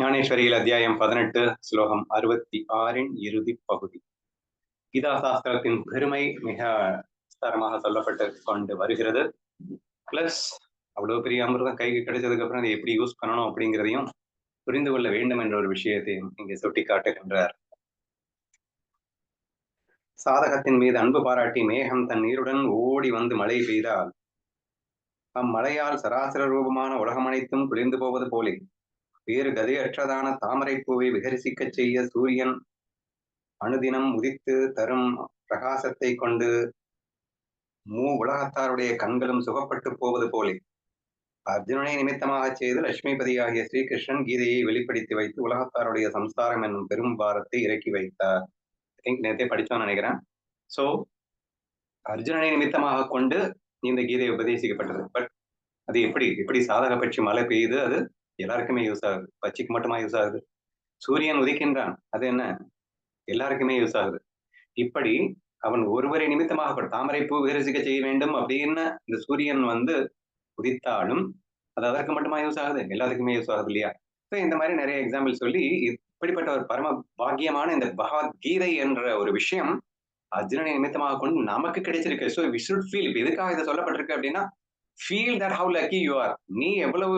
ஞானேஸ்வரியில் அத்தியாயம் 18 ஸ்லோகம் 66 இறுதி பகுதி. கீதா சாஸ்திரத்தின் பெருமை மிக விஸ்தாரமாக சொல்லப்பட்டு கொண்டு வருகிறது. பிளஸ் அவ்வளவு பெரிய அமிர்தம் கைக்கு கிடைச்சதுக்கு அப்புறம் அதை எப்படி யூஸ் பண்ணணும் அப்படிங்கிறதையும் புரிந்து கொள்ள வேண்டும் என்ற ஒரு விஷயத்தையும் இங்கே சுட்டி காட்டுகின்றார். சாதகத்தின் மீது அன்பு பாராட்டி மேகம் தன் நீருடன் ஓடி வந்து மழை பெய்தால் அம்மழையால் சராசர ரூபமான உலகம் அனைத்தும் குளிர்ந்து போவது போலே வேறு கதையற்றதான தாமரை பூவை விகரிசிக்கச் செய்ய சூரியன் அனுதினம் உதித்து தரும் பிரகாசத்தை கொண்டு உலகத்தாருடைய கண்களும் சுகப்பட்டு போவது போலே அர்ஜுனனை நிமித்தமாக செய்து லட்சுமிபதியாகிய ஸ்ரீகிருஷ்ணன் கீதையை வெளிப்படுத்தி வைத்து உலகத்தாருடைய சம்சாரம் என்னும் பெரும் பாரத்தை இறக்கி வைத்தார். நேரத்தை படிச்சோம்னு நினைக்கிறேன். சோ அர்ஜுனனை நிமித்தமாக கொண்டு இந்த கீதை உபதேசிக்கப்பட்டது. பட் அது எப்படி சாதக பட்சி மழை பெய்யுது, அது எல்லாருக்குமே யூஸ் ஆகுது. பட்சிக்கு மட்டுமா யூஸ் ஆகுது? சூரியன் உதிக்கின்றான், அது என்ன எல்லாருக்குமே யூஸ் ஆகுது. இப்படி அவன் ஒருவரை நிமித்தமாக தாமரை பூ விகரிசிக்க செய்ய வேண்டும் அப்படின்னு இந்த சூரியன் வந்து உதித்தாலும் அது அதற்கு மட்டுமா யூஸ் ஆகுது? எல்லாத்துக்குமே யூஸ் ஆகுது இல்லையா? இந்த மாதிரி நிறைய எக்ஸாம்பிள் சொல்லி இப்படிப்பட்ட ஒரு பரம பாக்கியமான இந்த பகவத்கீதை என்ற ஒரு விஷயம் அர்ஜுனனை நிமித்தமாக கொண்டு நமக்கு கிடைச்சிருக்கு. So we should feel. இப்போ எதுக்காக இதை சொல்லப்பட்டிருக்கு அப்படின்னா, feel that how lucky you are. நீ எவ்வளவு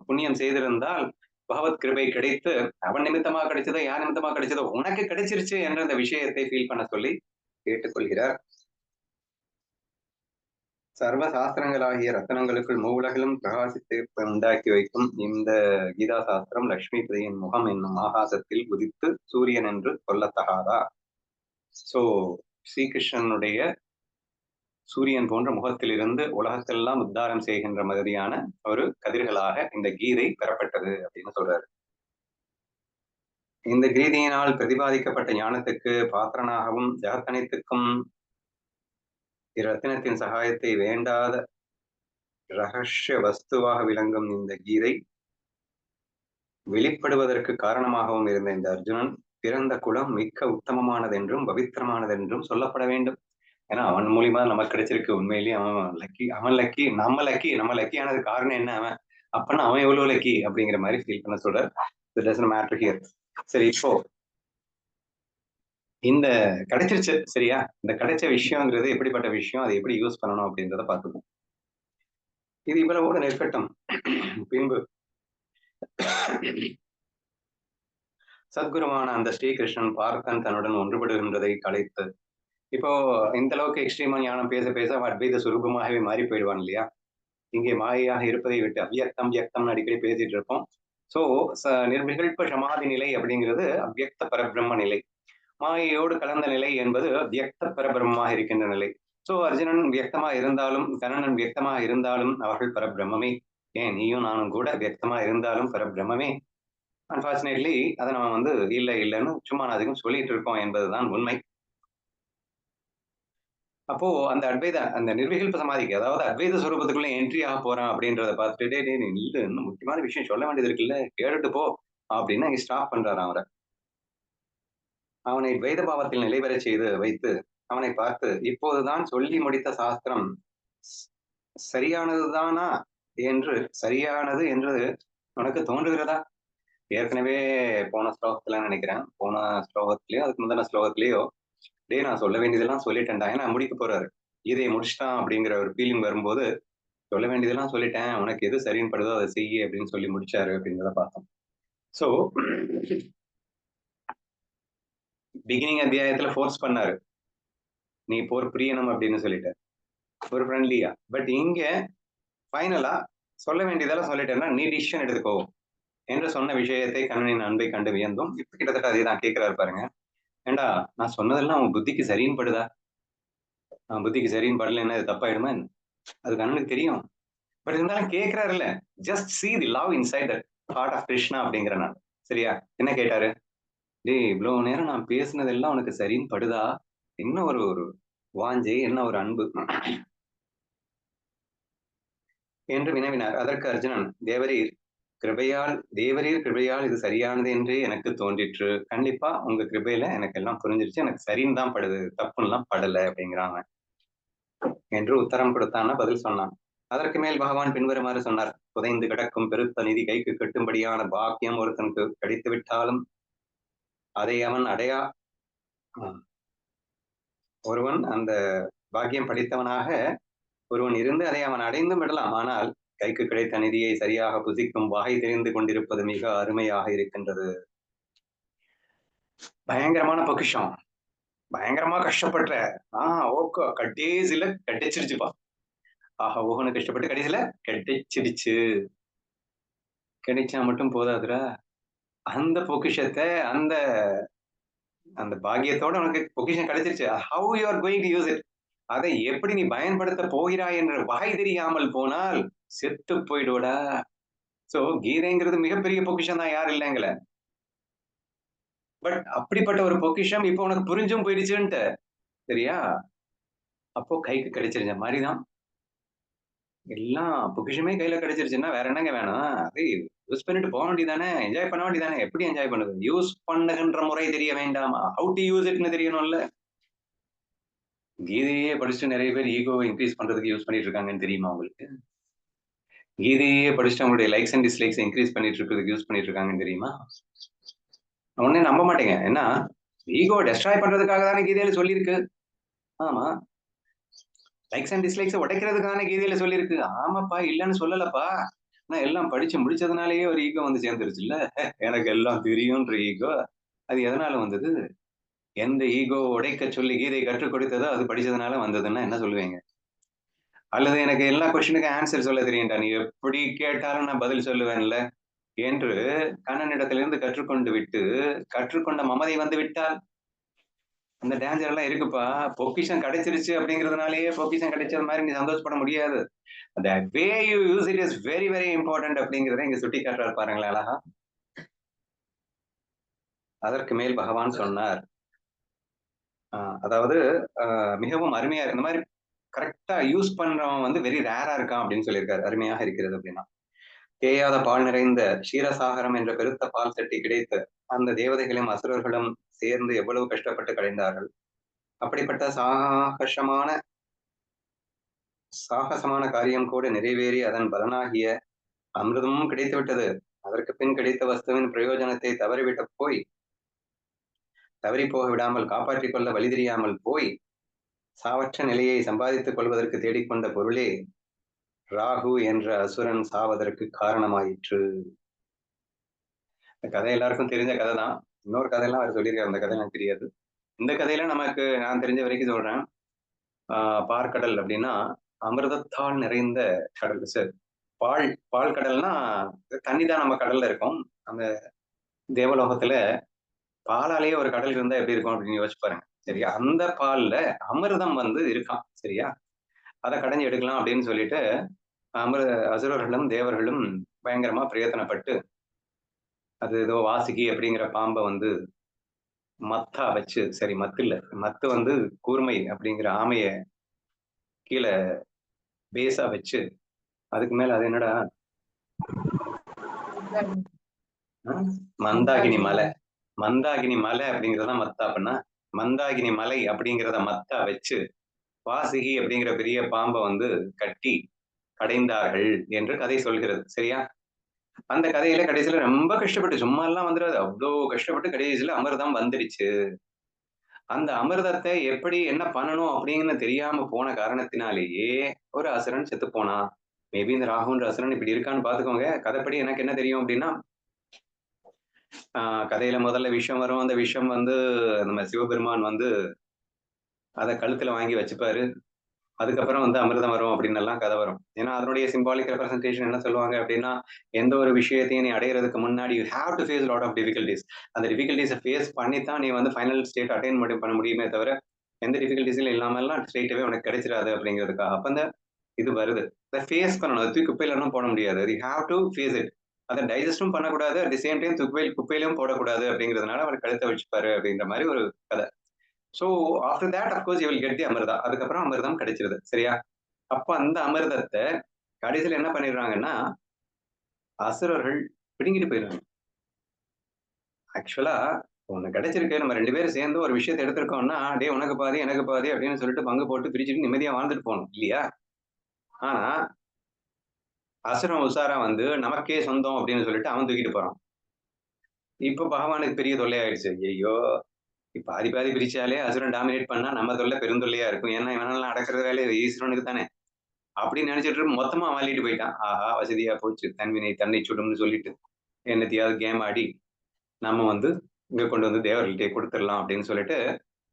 புண்ணியம் செய்திருந்தால் பகவத் கிருபை கிடைத்து அவன் நிமித்தமாக கிடைச்சதோ யார் நிமித்தமாக கிடைச்சதோ உனக்கு கிடைச்சிருச்சு என்ற இந்த விஷயத்தை ஃபீல் பண்ண சொல்லி கேட்டுக்கொள்கிறார். சர்வ சாஸ்திரங்களாகிய ரத்தனங்களுக்குள் மூவுலகிலும் பிரகாசித்து உண்டாக்கி வைக்கும் இந்த கீதா சாஸ்திரம் லட்சுமிபதியின் முகம் என்னும் ஆகாசத்தில் உதித்து சூரியன் என்று சொல்லத்தகாதா? சோ ஸ்ரீகிருஷ்ணனுடைய சூரியன் போன்ற முகத்திலிருந்து உலகத்தெல்லாம் உத்தாரம் செய்கின்ற மாதிரியான ஒரு கதிர்களாக இந்த கீதை பெறப்பட்டது அப்படின்னு சொல்றாரு. இந்த கீதையினால் பிரதிபாதிக்கப்பட்ட ஞானத்துக்கு பாத்திரனாகவும் ஜகத்தனைத்துக்கும் இரத்தினத்தின் சகாயத்தை வேண்டாத ரகசிய வஸ்துவாக விளங்கும் இந்த கீதை வெளிப்படுவதற்கு காரணமாகவும் இருந்த இந்த அர்ஜுனன் பிறந்த குலம் மிக்க உத்தமமானதென்றும் பவித்திரமானதென்றும் சொல்லப்பட வேண்டும். ஏன்னா அவன் மூலியமா நமக்கு கிடைச்சிருக்கு. உண்மையிலேயே அவன் லக்கி, அவன் லக்கி, நம்ம லக்கியானது காரணம் என்ன? அவன் அப்பன்னா அவன் எவ்வளவு லக்கி அப்படிங்கிற மாதிரி ஃபீல் பண்ண சொல்ற. சரி, இப்போ இந்த கிடைச்சிருச்சு சரியா? இந்த கிடைச்ச விஷயங்கிறது எப்படிப்பட்ட விஷயம், அதை எப்படி யூஸ் பண்ணணும் அப்படின்றத பார்த்துப்போம். இது இவ்வளவோடு நிற்கட்டும். பின்பு சத்குருவான அந்த ஸ்ரீகிருஷ்ணன் பார்த்தன் தன்னுடன் ஒன்றுபடுகின்றதை கலைத்து, இப்போ இந்த அளவுக்கு எக்ஸ்ட்ரீமா ஞானம் பேச பேச அத்வைத சுரூபமாகவே மாறி போயிடுவான் இல்லையா? இங்கே மாயையாக இருப்பதை விட்டு அவ்வியக்தம்னு அடிக்கடி பேசிட்டு இருப்போம். சோ நிர்விகல்ப சமாதி நிலை அப்படிங்கிறது அவ்வியக்த பரபிரம்ம நிலை. மாயையோடு கலந்த நிலை என்பது வியக்த பரபிரம்மமாக இருக்கின்ற நிலை. சோ அர்ஜுனன் வியக்தமா இருந்தாலும் கண்ணன் வியக்தமா இருந்தாலும் அவர்கள் பரபிரம்மே. ஏன் நீயும் நானும் கூட வியக்தமா இருந்தாலும் பரபிரம்மே. அன்பார்ச்சுனேட்லி அதை நம்ம வந்து இல்லைன்னு சும்மா அதிகம் சொல்லிட்டு இருக்கோம் என்பதுதான் உண்மை. அப்போ அந்த அந்த நிர்விகல்ப சமாதிக்கு, அதாவது அத்வைத சுரூபத்துக்குள்ள என்ட்ரி ஆக போறான் அப்படின்றத பார்த்துட்டு இன்னும் முக்கியமான விஷயம் சொல்ல வேண்டியது இருக்குல்ல, கேட்டுட்டு போ அப்படின்னு அங்க ஸ்டாப் பண்றாரு அவரை. அவனை துவைத பாவத்தில் நிலைபெற செய்து வைத்து அவனை பார்த்து, இப்போதுதான் சொல்லி முடித்த சாஸ்திரம் சரியானதுதானா சரியானது என்று உனக்கு தோன்றுகிறதா? ஏற்கனவே போன ஸ்லோகத்துல நினைக்கிறேன், போன ஸ்லோகத்திலேயோ அதுக்கு முந்தின ஸ்லோகத்திலேயோ நான் சொல்ல வேண்டியதெல்லாம் சொல்லிட்டேன்டா. ஏன்னா முடிக்க போறாரு, கீதையை முடிச்சிட்டான் அப்படிங்கிற ஒரு ஃபீலிங் வரும்போது சொல்ல வேண்டியதெல்லாம் சொல்லிட்டேன், உனக்கு எது சரின்னு படுதோ அதை செய்ய அப்படின்னு சொல்லி முடிச்சாரு அப்படின்றத பார்த்தோம். சோ பிகினிங் அத்தியாயத்துல ஃபோர்ஸ் பண்ணாரு, நீ போர் புரியணும் அப்படின்னு சொல்லிட்டு ஒரு ஃப்ரெண்ட்லியா. பட் இங்க ஃபைனலா சொல்ல வேண்டியதெல்லாம் சொல்லிட்டேன்னா நீ டிசிஷன் எடுத்துக்கோ என்று சொன்ன விஷயத்தை கண்ணனின் அன்பை கண்டு வியந்தும் இப்ப கிட்டத்தட்ட அதே தான் கேட்கிறாரு பாருங்க. ஏண்டா நான் சொன்னதெல்லாம் உன் புத்திக்கு சரின்னு படுதா? புத்திக்கு சரின்னு படலைன்னா அது தப்பாயிடுமா? அது கண்ணனுக்கு தெரியும். பட் இருந்தாலும் கேட்கிறாருல்ல, just see the love inside the heart of Krishna அப்படிங்கிற நான். சரியா? என்ன கேட்டாரு? இவ்வளவு நேரம் நான் பேசுனதெல்லாம் உனக்கு சரின்னு படுதா? என்ன ஒரு வாஞ்சை, என்ன ஒரு அன்பு என்று வினவினார். அதற்கு அர்ஜுனன், தேவரீர் கிருபையால் இது சரியானது என்றே எனக்கு தோன்றிற்று. கண்டிப்பா உங்க கிருபையில எனக்கு எல்லாம் புரிஞ்சிருச்சு, எனக்கு சரின்னு தான் படுது, தப்புன்னு எல்லாம் படல அப்படிங்கிறாங்க என்று உத்தரம் கொடுத்தான்னு பதில் சொன்னான். அதற்கு மேல் பகவான் பின்வருமாறு சொன்னார். புதைந்து கிடக்கும் பெருத்த நிதி கைக்கு கட்டும்படியான பாக்கியம் ஒருத்தனுக்கு கிடைத்து விட்டாலும் அதை அவன் அடையா ஒருவன் அந்த பாக்கியம் படித்தவனாக ஒருவன் இருந்து அதை அவன் அடைந்தும் விடலாம். ஆனால் கைக்கு கிடைத்த நிதியை சரியாக புசிக்கும் வகை தெரிந்து கொண்டிருப்பது மிக அருமையாக இருக்கின்றது. பயங்கரமான பொக்கிஷம், பயங்கரமா கஷ்டப்படுற ஓகே கடைசியில கிடைச்சிருச்சுப்பா. ஆஹா ஓகனு கஷ்டப்பட்டு கடைசியில கிடைச்சிடுச்சு. கிடைச்சா மட்டும் போதாதுரா, அந்த பொக்கிஷத்தை அந்த அந்த பாக்கியத்தோட உனக்கு பொக்கிஷம் கிடைச்சிருச்சு. How you are going to use it, அதை எப்படி நீ பயன்படுத்த போகிறாய் என்ற வகை தெரியாமல் போனால் செத்து போயிடுவடா. சோ கீதைங்கிறது மிகப்பெரிய பொக்கிஷம் தான், யார் இல்லைங்கள. பட் அப்படிப்பட்ட ஒரு பொக்கிஷம் இப்போ உனக்கு புரிஞ்சும் போயிடுச்சுன்ட்டு சரியா, அப்போ கைக்கு கிடைச்சிருச்ச மாதிரிதான். எல்லாம் பொக்கிஷமே கையில கிடைச்சிருச்சுன்னா வேற என்னங்க வேணும்? அது யூஸ் பண்ணிட்டு போக வேண்டியதானே, என்ஜாய் பண்ண வேண்டியதானே. எப்படி என்ஜாய் பண்ணுது? யூஸ் பண்ணுகின்ற முறை தெரிய வேண்டாமா? ஹவு டு யூஸ் இட்னு தெரியணும்ல. கீதையே படிச்சுட்டு நிறைய பேர் ஈகோவை இன்க்ரீஸ் பண்றதுக்கு யூஸ் பண்ணிட்டு இருக்காங்கன்னு தெரியுமா உங்களுக்கு? கீதையே படிச்சுட்டு அவங்களுடைய லைக்ஸ் அண்ட் டிஸ்லைக்ஸ் இன்க்ரீஸ் பண்ணிட்டு இருக்கிறதுக்கு யூஸ் பண்ணிட்டு இருக்காங்கன்னு தெரியுமா? ஒண்ணே நம்ப மாட்டேங்க. ஏன்னா ஈகோ டெஸ்ட்ராய் பண்றதுக்காக தானே கீதையில சொல்லியிருக்கு. ஆமா. லைக்ஸ் அண்ட் டிஸ்லைக்ஸ் உடைக்கிறதுக்கான கீதையில சொல்லியிருக்கு. ஆமாப்பா, இல்லன்னு சொல்லலப்பா. நான் எல்லாம் படிச்சு முடிச்சதுனாலேயே ஒரு ஈகோ வந்து சேர்ந்துருச்சுல்ல. எனக்கு எல்லாம் தெரியும்ன்ற ஈகோ. அது எதனால வந்தது? எந்த ஈகோ உடைக்க சொல்லி கீதை கற்றுக் கொடுத்ததோ அது படிச்சதுனால வந்ததுன்னா என்ன சொல்லுவீங்க? அல்லது எனக்கு எல்லா கொஸ்டினுக்கும் ஆன்சர் சொல்ல தெரியும்டா, நீ எப்படி கேட்டாலும் நான் பதில் சொல்லுவேன்ல என்று கண்ணனிடத்திலிருந்து கற்றுக்கொண்டு விட்டு கற்றுக்கொண்ட மமதை வந்து விட்டால் அந்த டேஞ்சர் எல்லாம் இருக்குப்பா. பொக்கிஷம் கிடைச்சிருச்சு அப்படிங்கிறதுனாலயே பொக்கிஷம் கிடைச்சது மாதிரி நீ சந்தோஷப்பட முடியாது. the way you use it is very very important அப்படிங்கிறத இங்க சுட்டி காட்டுறாரு பாருங்களேன் அழகா. அதற்கு மேல் பகவான் சொன்னார், அதாவது மிகவும் அருமையா இந்த மாதிரி கரெக்டா யூஸ் பண்றவன் வந்து வெரி ரேரா இருக்கான் அப்படின்னு சொல்லியிருக்காரு. அருமையாக இருக்கிறது அப்படின்னா, தேயாத பால் நிறைந்த க்ஷீரசாகரம் என்ற பெருத்த பால் சட்டி கிடைத்து அந்த தேவதைகளும் அசுரர்களும் சேர்ந்து எவ்வளவு கஷ்டப்பட்டு கடைந்தார்கள். அப்படிப்பட்ட சாகசமான காரியம் கூட நிறைவேறி அதன் பலனாகிய அமிர்தமும் கிடைத்துவிட்டது. அதற்கு பின் கிடைத்த வஸ்துவின் பிரயோஜனத்தை தவறி போக விடாமல் காப்பாற்றிக் கொள்ள வழி தெரியாமல் போய் சாவற்ற நிலையை சம்பாதித்துக் கொள்வதற்கு தேடிக்கொண்ட பொருளே ராகு என்ற அசுரன் சாவதற்கு காரணமாயிற்று. இந்த கதை எல்லாருக்கும் தெரிஞ்ச கதை தான். இன்னொரு கதையெல்லாம் அவர் சொல்லியிருக்காரு, அந்த கதை எனக்கு தெரியாது. இந்த கதையில நமக்கு நான் தெரிஞ்ச வரைக்கும் சொல்றேன். பார்க்கடல் அப்படின்னா அமிர்தத்தால் நிறைந்த கடல். சரி, பால் கடல்னா தண்ணி தான் நம்ம கடல்ல இருக்கோம். அந்த தேவலோகத்துல பாலாலேயே ஒரு கடல் இருந்தா எப்படி இருக்கும் அப்படின்னு யோசிச்சு பாருங்க. சரியா, அந்த பால்ல அமிர்தம் வந்து இருக்கான். சரியா, அதை கடைஞ்சு எடுக்கலாம் அப்படின்னு சொல்லிட்டு அசுரர்களும் தேவர்களும் பயங்கரமா பிரயத்தனப்பட்டு அது ஏதோ வாசுகி அப்படிங்கிற பாம்பை வந்து மத்தா வச்சு, சரி மத்து இல்ல, மத்து வந்து கூர்மை அப்படிங்கிற ஆமைய கீழே பேஸா வச்சு அதுக்கு மேல அது என்னடா மந்தாகினி மலை, மந்தாகினி மலை அப்படிங்கிறத மத்தா அப்படின்னா மந்தாகினி மலை அப்படிங்கிறத மத்தா வச்சு வாசுகி அப்படிங்கிற பெரிய பாம்பை வந்து கட்டி கடைந்தார்கள் என்று கதை சொல்கிறது. சரியா, அந்த கதையில கடைசியில ரொம்ப கஷ்டப்பட்டு, சும்மா எல்லாம் வந்துடாது, அவ்வளோ கஷ்டப்பட்டு கடைசியில அமிர்தம் வந்துருச்சு. அந்த அமிர்தத்தை எப்படி என்ன பண்ணணும் அப்படின்னு தெரியாம போன காரணத்தினாலேயே ஒரு அசுரன் செத்து போனான். மேபி இந்த ராகுன்ற அசுரன் இப்படி இருக்கான்னு பாத்துக்கோங்க. கதைப்படி எனக்கு என்ன தெரியும் அப்படின்னா, கதையில முதல்ல விஷம் வரும். அந்த விஷம் வந்து நம்ம சிவபெருமான் வந்து அதை கழுத்துல வாங்கி வச்சுப்பாரு. அதுக்கப்புறம் வந்து அமிர்தம் வரும் அப்படின்னு எல்லாம் கதை வரும். ஏன்னா அதனுடைய சிம்பாலிக் ரெப்ரசன்டேஷன் என்ன சொல்லுவாங்க அப்படின்னா, எந்த ஒரு விஷயத்தையும் நீ அடையிறதுக்கு முன்னாடி you have to face lot of difficulties. அந்த டிஃபிகல்டிஸை ஃபேஸ் பண்ணி தான் நீ வந்து ஃபைனல் ஸ்டேட் அட்டைன் பண்ண முடியுமே தவிர எந்த டிஃபிகல்டிஸும் இல்லாமல்லாம் ஸ்ட்ரெயிட்டாவே உனக்கு கிடைச்சிடாது அப்படிங்கிறதுக்காக. அப்ப அந்த இது வருது, அதை ஃபேஸ் பண்ணணும். அது தூக்கி குப்பையிலும் போட முடியாது. You have to face it. அதை டைஜஸ்டும் பண்ணக்கூடாது, அட் தி சேம் டைம் குப்பையிலும் போடக்கூடாது அப்படிங்கிறதுனால அவர் கழுத்தை வச்சுப்பாரு அப்படிங்கிற மாதிரி ஒரு கதை. So after that of course you will get the amrita. அதுக்கப்புறம் அமிர்தம் கிடைச்சிருது. சரியா, அப்ப அந்த அமிர்தத்தை கடைசியில் என்ன பண்ணிடுறாங்கன்னா அசுரர்கள் பிடுங்கிட்டு போயிடுறாங்க. ஆக்சுவலா ஒண்ணு கிடைச்சிருக்கு, நம்ம 2 பேரும் சேர்ந்து ஒரு விஷயத்தை எடுத்திருக்கோம்னா, டே உனக்கு பாதி எனக்கு பாதி அப்படின்னு சொல்லிட்டு பங்கு போட்டு பிரிச்சுட்டு நிம்மதியா வாழ்ந்துட்டு போகணும் இல்லையா? ஆனா அசுரம் உசாரா வந்து நமக்கே சொந்தம் அப்படின்னு சொல்லிட்டு அவன் தூக்கிட்டு போறான். இப்ப பகவானுக்கு பெரிய தொல்லையாயிடுச்சு. ஐயையோ! இப்ப பாதி பாதி பிரிச்சாலே அசுரன் டாமினேட் பண்ணா நம்ம தொல்லை பெருந்தொல்லையா இருக்கும். ஏன்னா இவனெல்லாம் அடக்குற வேலை ஈஸ்வரனுக்கு தானே. அப்படின்னு நினைச்சிட்டு மொத்தமா அவன் அள்ளிட்டு போயிட்டான். ஆஹா! வசதியா போச்சு. தன்வினை தன்னை சுடும்னு சொல்லிட்டு, என்னத்தையாவது கேம் ஆடி, நம்ம வந்து இங்க கொண்டு வந்து தேவர்கள்ட்டயே குடுத்துடலாம் அப்படின்னு சொல்லிட்டு,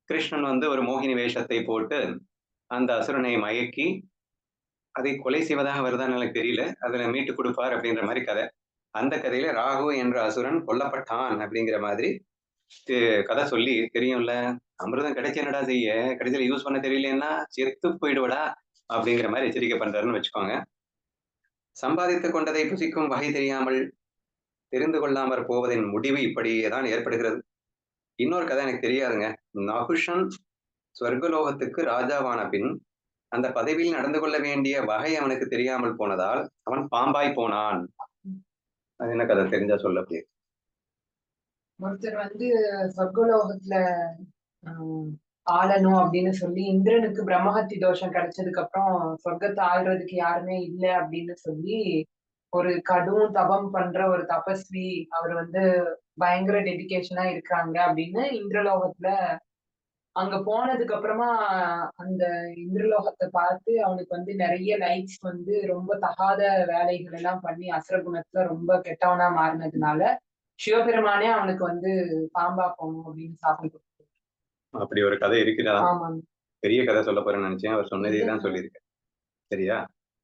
கிருஷ்ணன் வந்து ஒரு மோகினி வேஷத்தை போட்டு, அந்த அசுரனை மயக்கி, அதை கொலை செய்வதாக வருதான்னு எனக்கு தெரியல. அதுல மீட்டுக் குடுப்பார் அப்படின்ற மாரி கதை. அந்த கதையில ராகு என்ற அசுரன் கொல்லப்பட்டான் அப்படிங்கிற மாதிரி தெ கதை சொல்லி தெரியும்ல. அமிர்தம் கிடைச்சு என்னடா செய்ய? கடைசியில யூஸ் பண்ண தெரியலன்னா செத்து போயிடுவடா! அப்படிங்கிற மாரி எச்சரிக்கை பண்றாருன்னு வச்சுக்கோங்க. சம்பாதித்துக் கொண்டதை புசிக்கும் வகை தெரியாமல் தெரிந்து கொள்ளாமற் போவதின் முடிவு இப்படியே தான் ஏற்படுகிறது. இன்னொரு கதை எனக்கு தெரியாதுங்க. நகுஷன் சொர்க்கலோகத்துக்கு ராஜாவான பின், அந்த பதவியில் நடந்து கொள்ள வேண்டிய வகை அவனுக்கு தெரியாமல் போனதால், அவன் பாம்பாய் போனான். அது என்ன கதை தெரிஞ்சா சொல்லு அப்படியே. ஒருத்தர் வந்து சொர்க்கலோகத்துல ஆளணும் அப்படின்னு சொல்லி இந்திரனுக்கு பிரம்மஹத்தி தோஷம் கிடைச்சதுக்கு அப்புறம் சொர்க்கத்தை ஆள்றதுக்கு யாருமே இல்ல அப்படின்னு சொல்லி ஒரு கடும் தவம் பண்ற ஒரு தபஸ்வி அவர் வந்து பயங்கர டெடிகேஷனா இருக்காங்க அப்படின்னு இந்திரலோகத்துல அங்க போனதுக்கு அப்புறமா அந்த இந்திரலோகத்தை பார்த்து அவனுக்கு வந்து நிறைய லைக்ஸ் வந்து ரொம்ப தகாத வேலைகள் எல்லாம் பண்ணி அசுர குணத்துல ரொம்ப கெட்டவனா மாறினதுனால சிவபெருமானே அவனுக்கு வந்து பாம்பா போகணும் அப்படின்னு சாப்பிட்டு கொடுத்தாரு. அப்படி ஒரு கதை இருக்கிறதா? ஆமாங்க. பெரிய கதை சொல்லப் போறேன்னு நினைச்சேன். அவர் சொன்னதே தான் இல்ல. சொல்லியிருக்கார். சரியா?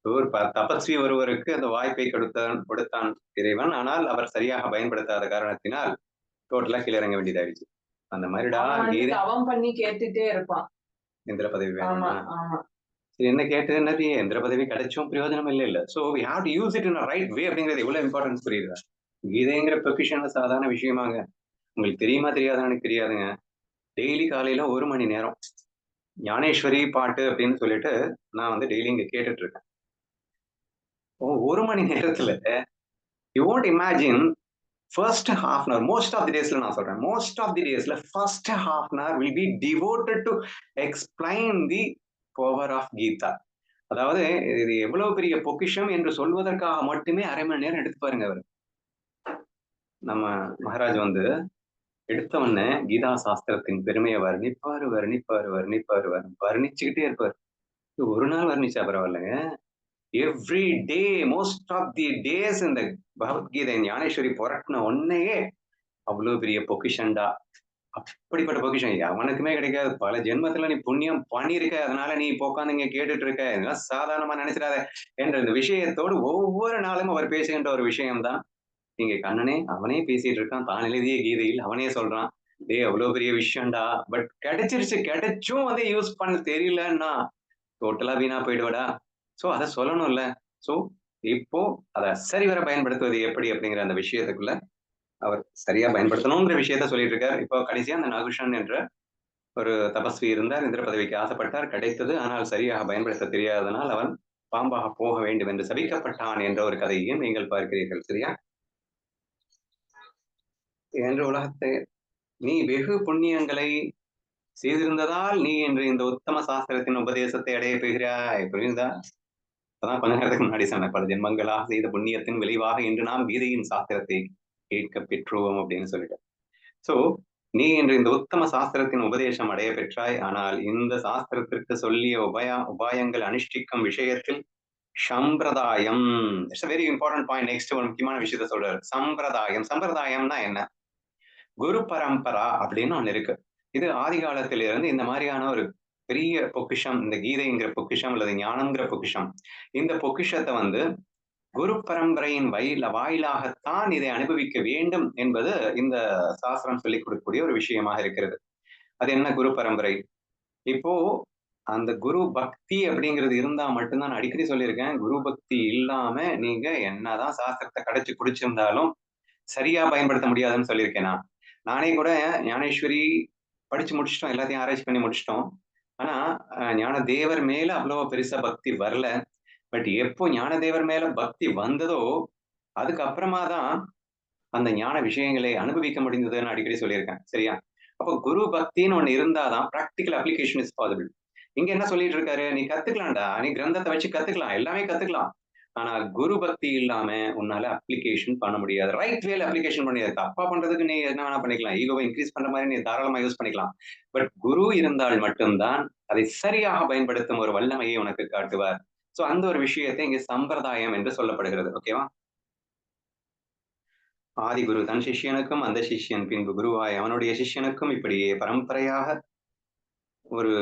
ஒரு தபஸ்வி ஒருவருக்கு அந்த வாய்ப்பை கொடுத்தான் கொடுத்தான் இறைவன். ஆனால் அவர் சரியாக பயன்படுத்தாத காரணத்தினால், டோட்டலா கீழ இறங்க வேண்டியதாயிடுச்சு. அந்த மாரிடா அவன் வந்து கீதை தவம் பண்ணி கேட்டுட்டே இருப்பான். இந்திர பதவி ஆமா, வேணும்னா, ஆமா. சரி என்ன கேட்டு என்னது இந்திர பதவி கிடைச்சும் பிரயோஜனம் இல்ல. So we have to use it in a right way அப்படிங்கிறது எவ்வளவு இம்பார்ட்டன்ஸ் புரியுதா? கீதைங்கிற பொக்கிஷன் சாதாரண விஷயமாங்க. உங்களுக்கு தெரியுமா தெரியாதான்னு எனக்கு தெரியாதுங்க. டெய்லி காலையில 1 மணி நேரம் ஞானேஸ்வரி பாட்டு அப்படின்னு சொல்லிட்டு நான் வந்து டெய்லி இங்க கேட்டுட்டு இருக்கேன். 1 மணி நேரத்துல you won't imagine first half an hour most of the டேஸ்ல நான் சொல்றேன். மோஸ்ட் ஆஃப் தி டேஸ்ல first half an hour will be devoted to explain the power of Gita. அதாவது இது எவ்வளவு பெரிய பொக்கிஷம் என்று சொல்வதற்காக மட்டுமே 1/2 மணி நேரம் எடுத்து பாருங்க அவரு. நம்ம மகாராஜ் வந்து எடுத்த உடனே கீதா சாஸ்திரத்தின் பெருமையை வர்ணிப்பாரு, வர்ணிப்பாரு, வர்ணிப்பாரு, வர்ணிச்சுக்கிட்டே இருப்பாரு. ஒரு நாள் வர்ணிச்சா பரவாயில்லங்க. Every day most of the days இந்த பகவத்கீதை ஞானேஸ்வரி புரட்டின உடனேயே அவ்வளவு பெரிய பொக்கிஷன்டா. அப்படிப்பட்ட பொக்கிஷம் எவனுக்குமே கிடைக்காது. பல ஜென்மத்துல நீ புண்ணியம் பண்ணியிருக்க. அதனால நீ இப்போ உட்கார்ந்து இங்க கேட்டுட்டு இருக்க. இதெல்லாம் சாதாரணமா நினைச்சிடாத என்ற இந்த விஷயத்தோடு ஒவ்வொரு நாளும் அவர் பேசுகின்ற ஒரு விஷயம் தான். இங்க கண்ணனே அவனே பேசிட்டு இருக்கான். தான் எழுதிய கீதையில் அவனே சொல்றான். டேய் அவ்வளவு பெரிய விஷயம்டா. பட் கிடைச்சிருச்சு. கிடைச்சும் வந்து யூஸ் பண்ண தெரியலன்னா டோட்டலா வீணா போயிடுவடா. சோ அத சொல்லணும்ல. சோ இப்போ அத சரிவர பயன்படுத்துவது எப்படி அப்படிங்கிற அந்த விஷயத்துக்குள்ள அவர் சரியா பயன்படுத்தணுங்கிற விஷயத்த சொல்லிட்டு இருக்காரு. இப்போ கடைசியா அந்த நகுஷன் என்ற ஒரு தபஸ்வி இருந்தார். இந்திர பதவிக்கு ஆசைப்பட்டார். கிடைத்தது. ஆனால் சரியாக பயன்படுத்த தெரியாததனால் அவன் பாம்பாக போக வேண்டும் என்று சபிக்கப்பட்டான் என்ற ஒரு கதையையும் நீங்கள் பார்க்கிறீர்கள். சரியா? என்று உலகத்தை நீ வெகு புண்ணியங்களை செய்திருந்ததால் நீ இன்று இந்த உத்தம சாஸ்திரத்தின் உபதேசத்தை அடைய பெறுகிறாய். புரியுதா? அதான் கொஞ்ச நேரத்துக்கு முன்னாடி சொன்னேன். பல ஜென்மங்களாக செய்த புண்ணியத்தின் விளைவாக இன்று நாம் கீதையின் சாஸ்திரத்தை கேட்க பெற்றோம் அப்படின்னு சொல்லிட்டு. சோ நீ இன்று இந்த உத்தம சாஸ்திரத்தின் உபதேசம் அடைய பெற்றாய். ஆனால் இந்த சாஸ்திரத்திற்கு சொல்லிய உபாயங்கள் அனுஷ்டிக்கும் விஷயத்தில் சம்பிரதாயம் it's very important point. Next ஒரு முக்கியமான விஷயத்த சொல்றாரு. சம்பிரதாயம். சம்பிரதாயம்னா என்ன? குரு பரம்பரா அப்படின்னு ஒண்ணு இருக்கு. இது ஆதி காலத்திலிருந்து இந்த மாதிரியான ஒரு பெரிய பொக்கிஷம், இந்த கீதைங்கிற பொக்கிஷம் அல்லது ஞானம்ங்கிற பொக்கிஷம். இந்த பொக்கிஷத்தை வந்து குரு பரம்பரையின் வாயிலாகத்தான் இதை அனுபவிக்க வேண்டும் என்பது இந்த சாஸ்திரம் சொல்லிக் கொடுக்கக்கூடிய ஒரு விஷயமாக இருக்கிறது. அது என்ன குரு பரம்பரை? இப்போ அந்த குரு பக்தி அப்படிங்கிறது இருந்தா மட்டும்தான் நான் அடிக்கடி சொல்லியிருக்கேன். குரு பக்தி இல்லாம நீங்க என்னதான் சாஸ்திரத்தை கடைச்சு குடிச்சிருந்தாலும் சரியா பயன்படுத்த முடியாதுன்னு சொல்லியிருக்கேன் நான். நானே கூட ஞானேஸ்வரி படிச்சு முடிச்சுட்டோம். எல்லாத்தையும் ஆராய்ச்சி பண்ணி முடிச்சுட்டோம். ஆனா ஞானதேவர் மேல அவ்வளவு பெருசா பக்தி வரல. பட் எப்போ ஞானதேவர் மேல பக்தி வந்ததோ அதுக்கப்புறமா தான் அந்த ஞான விஷயங்களை அனுபவிக்க முடிந்ததுன்னு அடிக்கடி சொல்லியிருக்கேன். சரியா? அப்போ குரு பக்தின்னு ஒண்ணு இருந்தாதான் பிராக்டிகல் அப்ளிகேஷன் இஸ் பாசிபிள். இங்க என்ன சொல்லிட்டு இருக்காரு? நீ கத்துக்கலாம்டா. நீ கிரந்தத்தை வச்சு கத்துக்கலாம். எல்லாமே கத்துக்கலாம். ஆனா குரு பக்தி இல்லாம உன்னால அப்ளிகேஷன் பண்ண முடியாது. ரைட் வேல அப்ளிகேஷன் பண்ண முடியாது. தப்பா பண்றதுக்கு நீ என்ன வேணா பண்ணிக்கலாம். ஈகோவ இன்கிரீஸ் பண்ற மாரி நீ தாராளமா யூஸ் பண்ணிக்கலாம். பட் குரு இருந்தால் மட்டும் தான் அதை சரியாக பயன்படுத்தும் ஒரு வல்லமையை உனக்கு காட்டுவார். சோ அந்த ஒரு விஷயத்தை இங்கே சம்பிரதாயம் என்று சொல்லப்படுகிறது. ஓகேவா? ஆதிகுரு தன் சிஷ்யனுக்கும், அந்த சிஷ்யன் பின்பு குருவாய் அவனுடைய சிஷ்யனுக்கும் இப்படியே ஒரு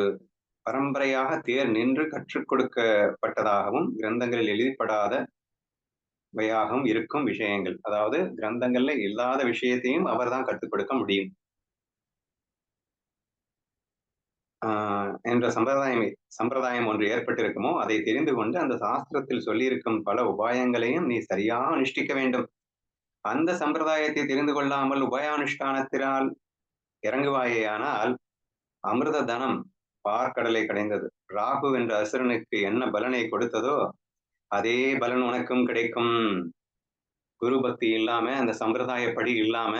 பரம்பரையாக தேர் நின்று கற்றுக் கொடுக்கப்பட்டதாகவும், கிரந்தங்களில் எழுதப்படாதவையாகவும் இருக்கும் விஷயங்கள். அதாவது கிரந்தங்கள்ல இல்லாத விஷயத்தையும் அவர்தான் கற்றுக் கொடுக்க முடியும். என்ற சம்பிரதாயம் ஒன்று ஏற்பட்டிருக்குமோ, அதை தெரிந்து கொண்டு அந்த சாஸ்திரத்தில் சொல்லியிருக்கும் பல உபாயங்களையும் நீ சரியா அனுஷ்டிக்க வேண்டும். அந்த சம்பிரதாயத்தை தெரிந்து கொள்ளாமல் உபயானுஷ்டானத்தினால் இறங்குவாயேயானால், அமிர்த தனம் பாற்கடலை கடைந்தது. ராகு என்ற அசுரனுக்கு என்ன பலனை கொடுத்ததோ, அதே பலன் உனக்கும் கிடைக்கும். குரு பக்தி இல்லாம, அந்த சம்பிரதாயப்படி இல்லாம,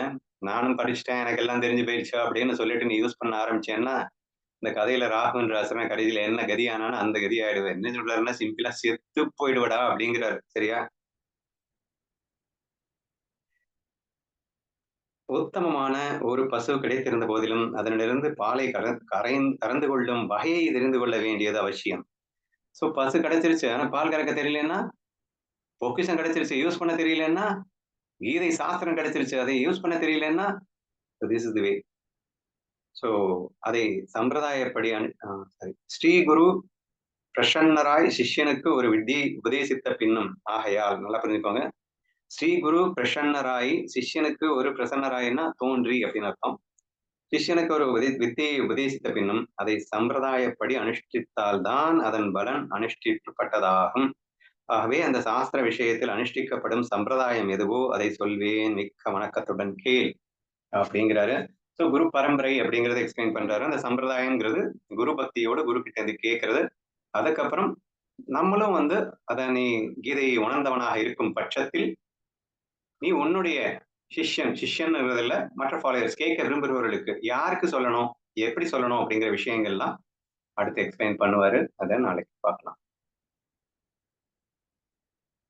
நானும் படிச்சுட்டேன், எனக்கு எல்லாம் தெரிஞ்சு போயிடுச்சு அப்படின்னு சொல்லிட்டு நீ யூஸ் பண்ண ஆரம்பிச்சேன்னா, இந்த கதையில ராகுன்ற அசுரன் கடைசியில என்ன கதி ஆனானோ அந்த கதி ஆயிடுவேன். என்ன சொல்றாருன்னா சிம்பிளா செத்து போயிடுவடா அப்படிங்கிறாரு. சரியா? உத்தமமான ஒரு பசு கிடைத்திருந்த போதிலும், அதனிலிருந்து பாலை கறந்து கொள்ளும் வகையை தெரிந்து கொள்ள வேண்டியது அவசியம். சோ பசு கிடைச்சிருச்சு. ஆனா பால் கறக்க தெரியலன்னா, பொக்கிஷம் கிடைச்சிருச்சு. யூஸ் பண்ண தெரியலன்னா, கீதை சாஸ்திரம் கிடைச்சிருச்சு. அதை யூஸ் பண்ண தெரியலன்னா, this is the way. So அதை சம்பிரதாயப்படி சாரி. ஸ்ரீ குரு பிரசன்னராய் சிஷ்யனுக்கு ஒரு வித்தியை உபதேசித்த பின்னும் ஆகையால் நல்லா புரிஞ்சுக்கோங்க. ஸ்ரீ குரு பிரசன்னராய் சிஷ்யனுக்கு ஒரு பிரசன்னராய்னா தோன்றி அப்படின்னு அர்த்தம். சிஷ்யனுக்கு ஒரு வித்தியை உபதேசித்த பின்னும் அதை சம்பிரதாயப்படி அனுஷ்டித்தால்தான் அதன் பலன் அனுஷ்டிக்கப்பட்டதாகும். ஆகவே அந்த சாஸ்திர விஷயத்தில் அனுஷ்டிக்கப்படும் சம்பிரதாயம் எதுவோ அதை சொல்வேன் மிக்க வணக்கத்துடன் கேள் அப்படிங்கிறாரு. ஸோ குரு பரம்பரை அப்படிங்கறத எக்ஸ்பிளைன் பண்றாரு. அந்த சம்பிரதாயம்ங்கிறது குரு பக்தியோட குரு கிட்ட இருந்து கேட்கறது. அதுக்கப்புறம் நம்மளும் வந்து அத நீ கீதையை உணர்ந்தவனாக இருக்கும் பட்சத்தில் நீ உன்னுடைய சிஷ்யன்ங்கிறதுல மற்ற ஃபாலோவர்ஸ் கேட்க விரும்புகிறவர்களுக்கு யாருக்கு சொல்லணும், எப்படி சொல்லணும் அப்படிங்கிற விஷயங்கள்லாம் அடுத்து எக்ஸ்பிளைன் பண்ணுவாரு. அத நாளைக்கு பார்க்கலாம்.